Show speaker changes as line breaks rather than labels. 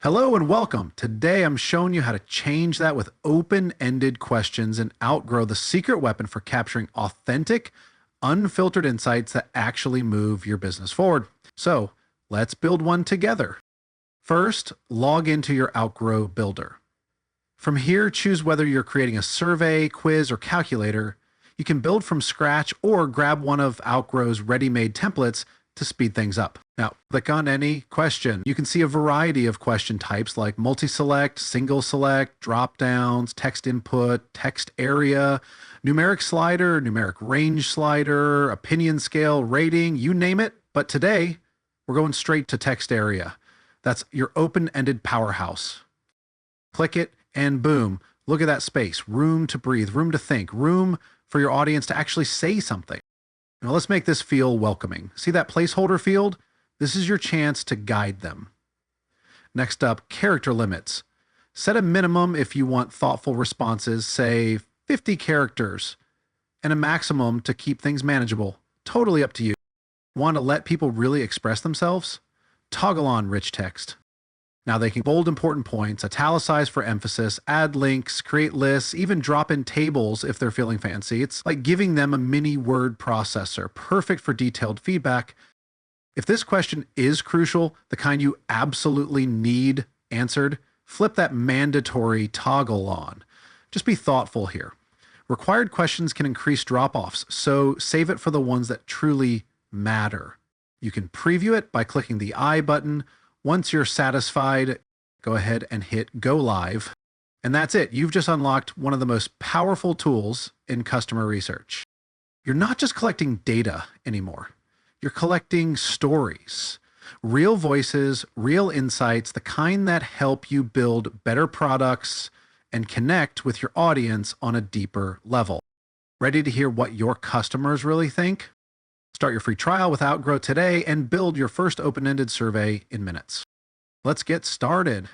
Hello and welcome. Today I'm showing you how to change that with open-ended questions and outgrow the secret weapon for capturing authentic, unfiltered insights that actually move your business forward. So let's build one together. First, log into your Outgrow builder. From here, choose whether you're creating a survey, quiz, or calculator. You can build from scratch or grab one of Outgrow's ready-made templates to speed things up. Now, click on any question. You can see a variety of question types like multi-select, single select, drop-downs, text input, text area, numeric slider, numeric range slider, opinion scale, rating, you name it. But today, we're going straight to text area. That's your open-ended powerhouse. Click it and boom, look at that space. Room to breathe, room to think, room for your audience to actually say something. Now let's make this feel welcoming. See that placeholder field? This is your chance to guide them. Next up, character limits. Set a minimum if you want thoughtful responses, say 50 characters, and a maximum to keep things manageable. Totally up to you. Want to let people really express themselves? Toggle on rich text. Now they can bold important points, italicize for emphasis, add links, create lists, even drop in tables if they're feeling fancy. It's like giving them a mini word processor, perfect for detailed feedback. If this question is crucial, the kind you absolutely need answered, flip that mandatory toggle on. Just be thoughtful here. Required questions can increase drop-offs, so save it for the ones that truly matter. You can preview it by clicking the I button. Once you're satisfied, go ahead and hit Go Live. And that's it. You've just unlocked one of the most powerful tools in customer research. You're not just collecting data anymore. You're collecting stories, real voices, real insights, the kind that help you build better products and connect with your audience on a deeper level. Ready to hear what your customers really think? Start your free trial with Outgrow today and build your first open-ended survey in minutes. Let's get started.